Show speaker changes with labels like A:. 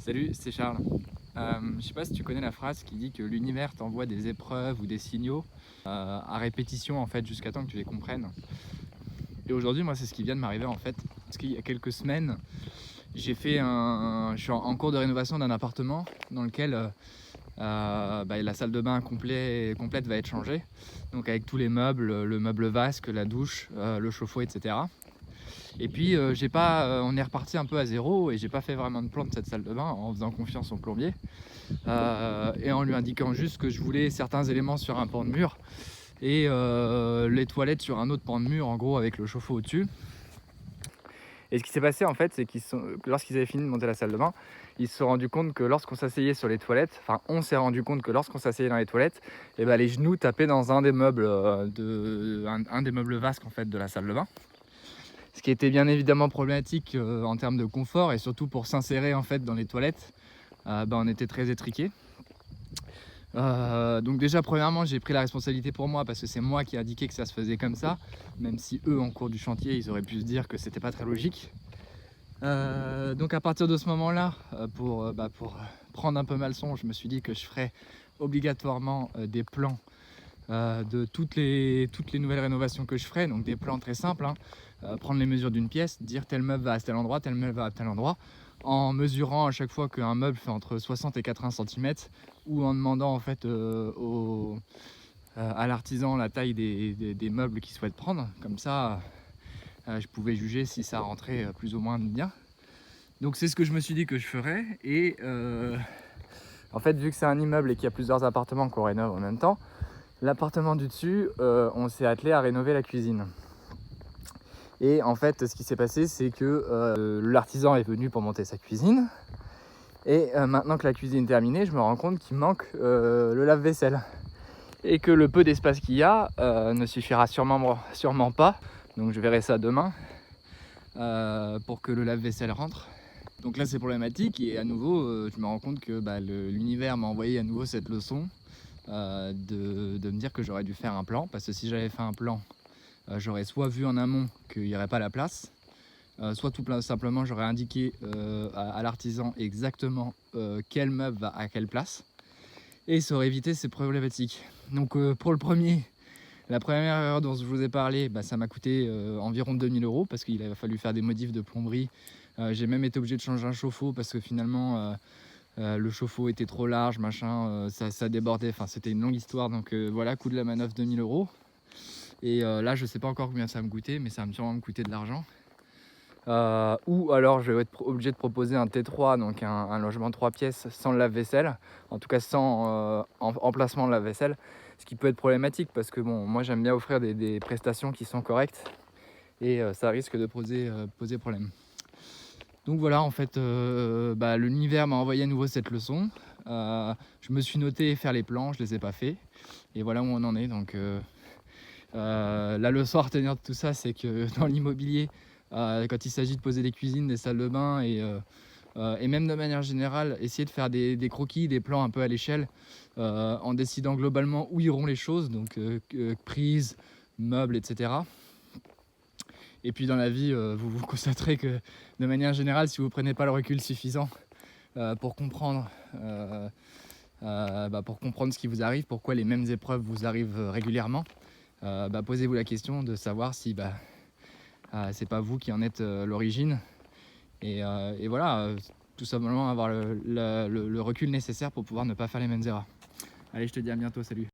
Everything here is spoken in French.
A: Salut, c'est Charles. Je sais pas si tu connais la phrase qui dit que l'univers t'envoie des épreuves ou des signaux à répétition en fait jusqu'à temps que tu les comprennes. Et aujourd'hui, moi, c'est ce qui vient de m'arriver en fait. Parce qu'il y a quelques semaines, je suis en cours de rénovation d'un appartement dans lequel la salle de bain complète va être changée. Donc avec tous les meubles, le meuble vasque, la douche, le chauffe-eau, etc. Et puis on est reparti un peu à zéro et j'ai pas fait vraiment de plan de cette salle de bain en faisant confiance au plombier et en lui indiquant juste que je voulais certains éléments sur un pan de mur et les toilettes sur un autre pan de mur, en gros avec le chauffe-eau au-dessus. Et ce qui s'est passé en fait, c'est lorsqu'ils avaient fini de monter la salle de bain, ils se sont rendus compte que lorsqu'on s'asseyait sur les toilettes, on s'est rendu compte que lorsqu'on s'asseyait dans les toilettes, les genoux tapaient dans un des meubles un des meubles vasques en fait de la salle de bain. Ce qui était bien évidemment problématique en termes de confort et surtout pour s'insérer en fait dans les toilettes, on était très étriqué. Donc déjà premièrement j'ai pris la responsabilité pour moi parce que c'est moi qui ai indiqué que ça se faisait comme ça, même si eux en cours du chantier ils auraient pu se dire que c'était pas très logique. Donc à partir de ce moment là, pour prendre un peu ma leçon, je me suis dit que je ferais obligatoirement des plans de toutes les nouvelles rénovations que je ferai, donc des plans très simples, prendre les mesures d'une pièce, dire tel meuble va à tel endroit, tel meuble va à tel endroit, en mesurant à chaque fois qu'un meuble fait entre 60 et 80 cm, ou en demandant en fait à l'artisan la taille des meubles qu'il souhaite prendre, comme ça je pouvais juger si ça rentrait plus ou moins bien. Donc c'est ce que je me suis dit que je ferais, et en fait vu que c'est un immeuble et qu'il y a plusieurs appartements qu'on rénove en même temps, l'appartement du dessus, on s'est attelé à rénover la cuisine. Et en fait, ce qui s'est passé, c'est que l'artisan est venu pour monter sa cuisine. Et maintenant que la cuisine est terminée, je me rends compte qu'il manque le lave-vaisselle. Et que le peu d'espace qu'il y a ne suffira sûrement pas. Donc je verrai ça demain pour que le lave-vaisselle rentre. Donc là, c'est problématique. Et à nouveau, je me rends compte que l'univers m'a envoyé à nouveau cette leçon. De me dire que j'aurais dû faire un plan, parce que si j'avais fait un plan, j'aurais soit vu en amont qu'il n'y aurait pas la place, soit tout simplement j'aurais indiqué à l'artisan exactement quel meuble va à quelle place, et ça aurait évité ces problématiques. Donc pour la première erreur dont je vous ai parlé, ça m'a coûté environ 2000 €, parce qu'il a fallu faire des modifs de plomberie. J'ai même été obligé de changer un chauffe-eau parce que finalement le chauffe-eau était trop large, ça débordait, c'était une longue histoire. Donc voilà, coût de la manœuvre 2000 €. Et là je sais pas encore combien ça va me coûter, mais ça va sûrement me coûter de l'argent. Ou alors je vais être obligé de proposer un T3, donc un logement 3 pièces sans le lave-vaisselle, en tout cas sans emplacement de lave-vaisselle, ce qui peut être problématique parce que bon, moi j'aime bien offrir des prestations qui sont correctes, et ça risque de poser problème. Donc voilà, en fait, l'univers m'a envoyé à nouveau cette leçon. Je me suis noté faire les plans, je les ai pas fait, et voilà où on en est. Donc la leçon à retenir de tout ça, c'est que dans l'immobilier, quand il s'agit de poser des cuisines, des salles de bain et même de manière générale, essayer de faire des croquis, des plans un peu à l'échelle, en décidant globalement où iront les choses, donc prise, meubles, etc. Et puis dans la vie, vous constaterez que de manière générale, si vous ne prenez pas le recul suffisant pour comprendre ce qui vous arrive, pourquoi les mêmes épreuves vous arrivent régulièrement, posez-vous la question de savoir si c'est pas vous qui en êtes l'origine. Et voilà, tout simplement avoir le recul nécessaire pour pouvoir ne pas faire les mêmes erreurs. Allez, je te dis à bientôt, salut.